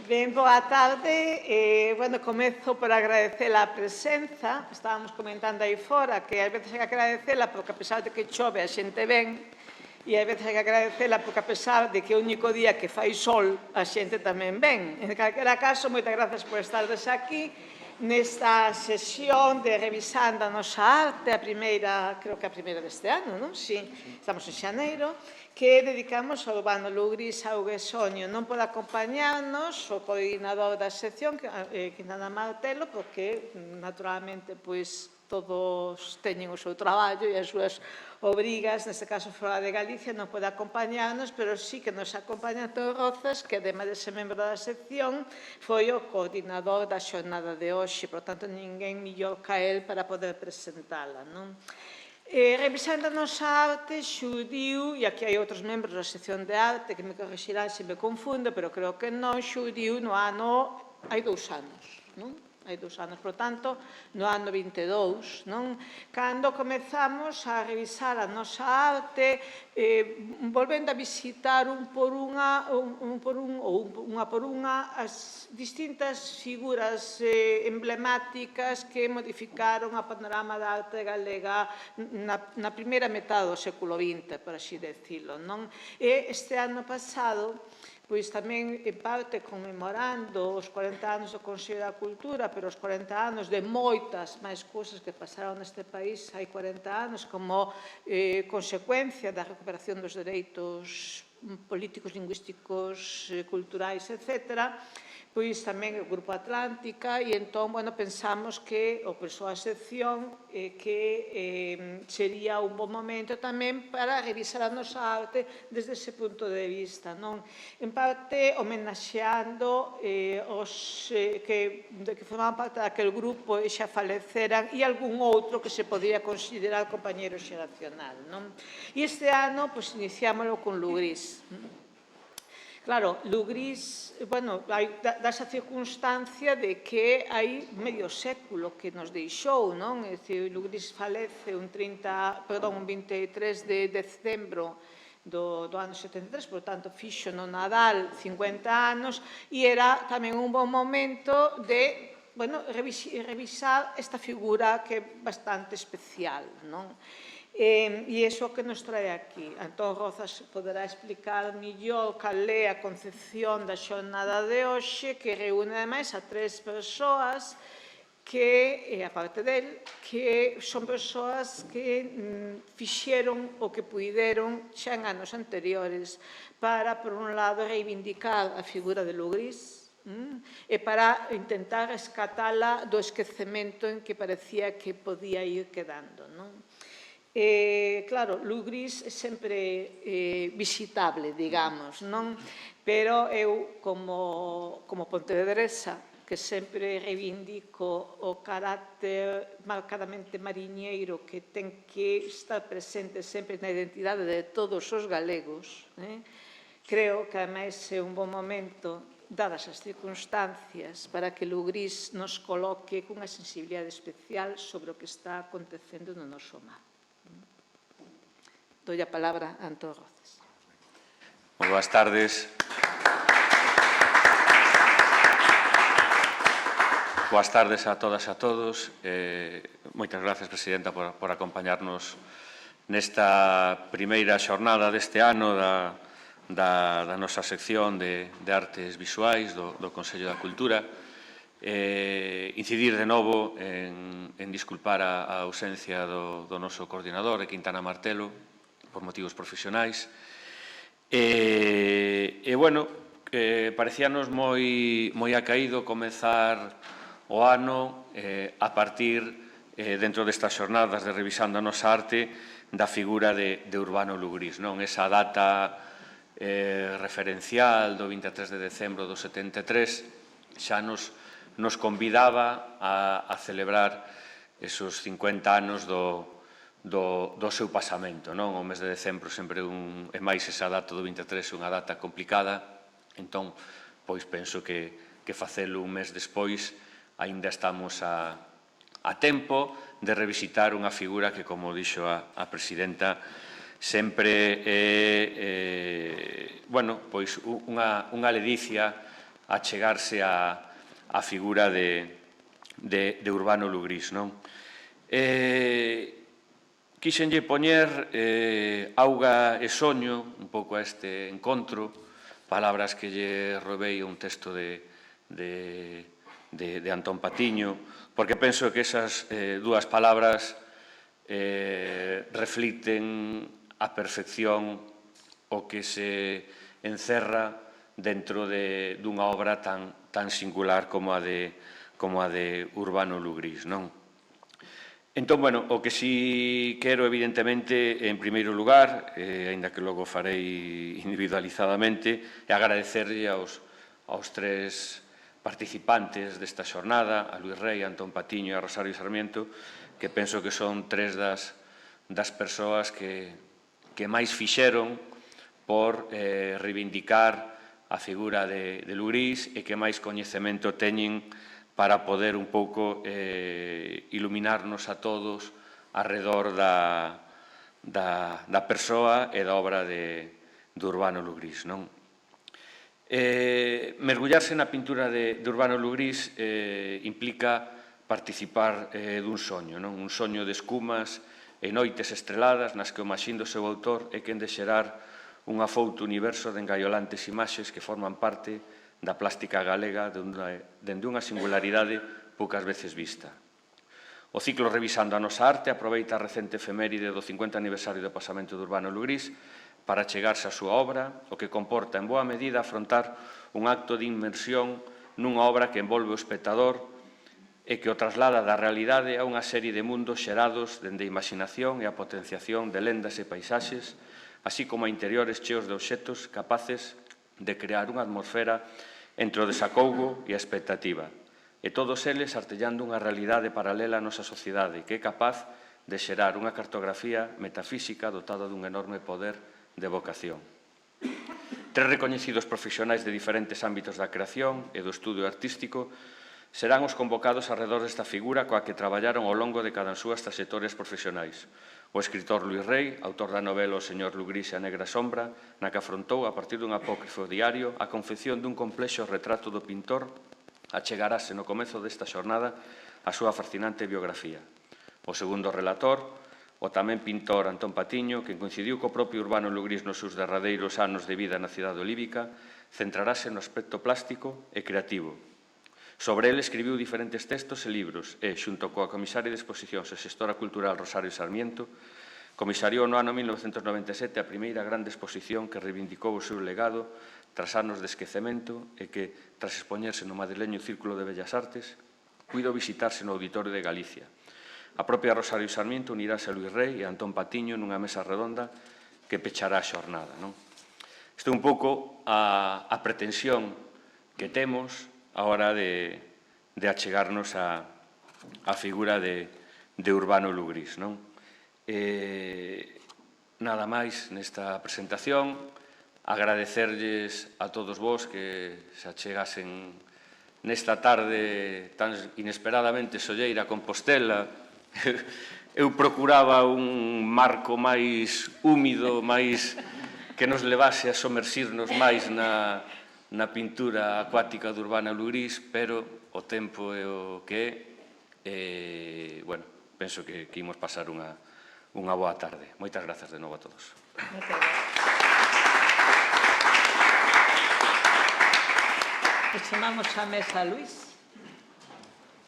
Ben, boa tarde. Comezo por agradecer a presenza. Estábamos comentando aí fora que ás veces hai que agradecela porque a pesar de que chove a xente ven e ás veces hai que agradecela porque a pesar de que o único día que fai sol a xente tamén ven. En calquera caso, moitas grazas por estardes aquí nesta sesión de revisando a nosa arte, a primeira, creo que a primeira deste ano, non? Si, estamos en xaneiro, que dedicamos ao Urbano Lugris Auguesoño. Non pode acompañarnos o coordinador da sección, Quintana Martelo, porque, naturalmente, pois, todos teñen o seu traballo e as súas obrigas, neste caso fora de Galicia, non pode acompañarnos, pero sí que nos acompaña Antón Rozas, que, ademais de ser membro da sección, foi o coordinador da xornada de hoxe, por tanto, ninguén millor ca el para poder presentala, non? Revisando a nosa arte, xurdiu, e aquí hai outros membros da sección de arte que me corrixirán se me confundo, pero creo que non, xurdiu no ano, hai 2 anos, non? Hai 2 anos, por tanto, no ano 22, non? Cando comezamos a revisar a nosa arte, volvendo a visitar unha por unha as distintas figuras emblemáticas que modificaron a panorama da arte galega na primeira metade do século XX, por así decirlo, non? E este ano pasado, pois tamén, en parte, conmemorando os 40 anos do Consello da Cultura, pero os 40 anos de moitas máis cousas que pasaron neste país hai 40 anos, como consecuencia da recuperación dos dereitos políticos, lingüísticos, culturais, etc., pois tamén o Grupo Atlántica, e entón, pensamos que, ou pensou a sección, que sería un bon momento tamén para revisar a nosa arte desde ese punto de vista, non? En parte, homenaxeando os que formaban parte daquel grupo e xa faleceran e algún outro que se podría considerar compañeiro xeracional, non? E este ano, iniciámoslo con Lugris. Claro, Lugris, dá esa circunstancia de que hai medio século que nos deixou, non? É dicir, Lugris falece un 23 de decembro do ano 73, por tanto, fixo no Nadal 50 anos, e era tamén un bon momento de revisar esta figura que é bastante especial, non? E iso que nos trae aquí. Antón Rozas poderá explicar millor cal é a concepción da xornada de hoxe, que reúne, ademais, a 3 persoas que, aparte del, que son persoas que fixeron o que puideron xa en anos anteriores para, por un lado, reivindicar a figura de Lugris e para intentar rescatala do esquecemento en que parecía que podía ir quedando, non? Claro, Lugris é sempre visitable, digamos, non? Pero eu, como pontevedresa, que sempre reivindico o carácter marcadamente mariñeiro que ten que estar presente sempre na identidade de todos os galegos, creo que, ademais, é un bon momento, dadas as circunstancias, para que Lugris nos coloque cunha sensibilidade especial sobre o que está acontecendo no noso mar. Doi a palabra a Antón Rozas. Moi boas tardes. Boas tardes a todas e a todos. Moitas gracias, Presidenta, por acompañarnos nesta primeira xornada deste ano da nosa sección de artes visuais do Consello da Cultura. Incidir de novo en disculpar a ausencia do noso coordinador, Quintana Martelo, por motivos profesionais. Parecíanos moi acaído comezar o ano a partir, dentro destas xornadas de revisando a nosa arte, da figura de Urbano Lugris, non? Esa data referencial do 23 de decembro do 73 xa nos convidaba a celebrar esos 50 anos do seu pasamento, non? O mes de decembro sempre é máis esa data do 23, unha data complicada, entón, pois penso que facelo un mes despois aínda estamos a tempo de revisitar unha figura que, como dixo a Presidenta, sempre é unha ledicia chegarse á figura de Urbano Lugrís, non? Quixenlle poñer auga e soño, un pouco a este encontro, palabras que lle robei a un texto de Antón Patiño, porque penso que esas dúas palabras reflicten a perfección o que se encerra dentro dunha obra tan singular como a de Urbano Lugrís, non? Entón, bueno, o que si quero, evidentemente, en primeiro lugar, aínda que logo farei individualizadamente, é agradecerlle aos tres participantes desta xornada, a Luís Rei, a Antón Patiño e a Rosario Sarmiento, que penso que son tres das persoas que máis fixeron por reivindicar a figura de Lugrís e que máis coñecemento teñen para poder un pouco iluminarnos a todos arredor da persoa e da obra de Urbano Lugrís, non? Mergullarse na pintura de Urbano Lugrís implica participar dun soño, non? Un soño de escumas e noites estreladas nas que o maxín do seu autor é quen de xerar un afouto universo de engaiolantes imaxes que forman parte da plástica galega dende unha singularidade poucas veces vista. O ciclo Revisando a nosa arte aproveita a recente efeméride do 50 aniversario do pasamento de Urbano Lugrís para chegarse á súa obra, o que comporta en boa medida afrontar un acto de inmersión nunha obra que envolve o espectador e que o traslada da realidade a unha serie de mundos xerados dende a imaginación e a potenciación de lendas e paisaxes, así como a interiores cheos de obxectos capaces de crear unha atmosfera entre o desacougo e a expectativa, e todos eles artellando unha realidade paralela á nosa sociedade que é capaz de xerar unha cartografía metafísica dotada dun enorme poder de vocación. Tres recoñecidos profesionais de diferentes ámbitos da creación e do estudo artístico serán os convocados arredor desta figura coa que traballaron ao longo de cada súas trayectorias profesionais. O escritor Luís Rei, autor da novela O señor Lugrís e a negra sombra, na que afrontou, a partir dun apócrifo diario, a confección dun complexo retrato do pintor, achegarase no comezo desta xornada a súa fascinante biografía. O segundo relator, o tamén pintor Antón Patiño, que coincidiu co propio Urbano Lugrís nos seus derradeiros anos de vida na cidade olívica, centrarase no aspecto plástico e creativo. Sobre ele escribiu diferentes textos e libros e, xunto coa comisaria de exposicións e xestora cultural Rosario Sarmiento, comisariou no ano 1997 a primeira grande exposición que reivindicou o seu legado tras anos de esquecemento e que, tras expoñerse no madrileño Círculo de Bellas Artes, puido visitarse no Auditorio de Galicia. A propia Rosario Sarmiento unirase a Luís Rei e a Antón Patiño nunha mesa redonda que pechará a xornada, non? Isto é un pouco a pretensión que temos a hora de achegarnos a figura de Urbano Lugrís, non? Nada máis nesta presentación, agradecerlles a todos vos que se achegasen nesta tarde tan inesperadamente solleira a Compostela. Eu procuraba un marco máis húmido, máis que nos levase a somersirnos máis na pintura acuática de Urbano Lugrís, pero o tempo é o que é. Bueno, penso que imos pasar unha boa tarde. Moitas grazas de novo a todos. Moitas grazas. Chamamos á mesa a Luís.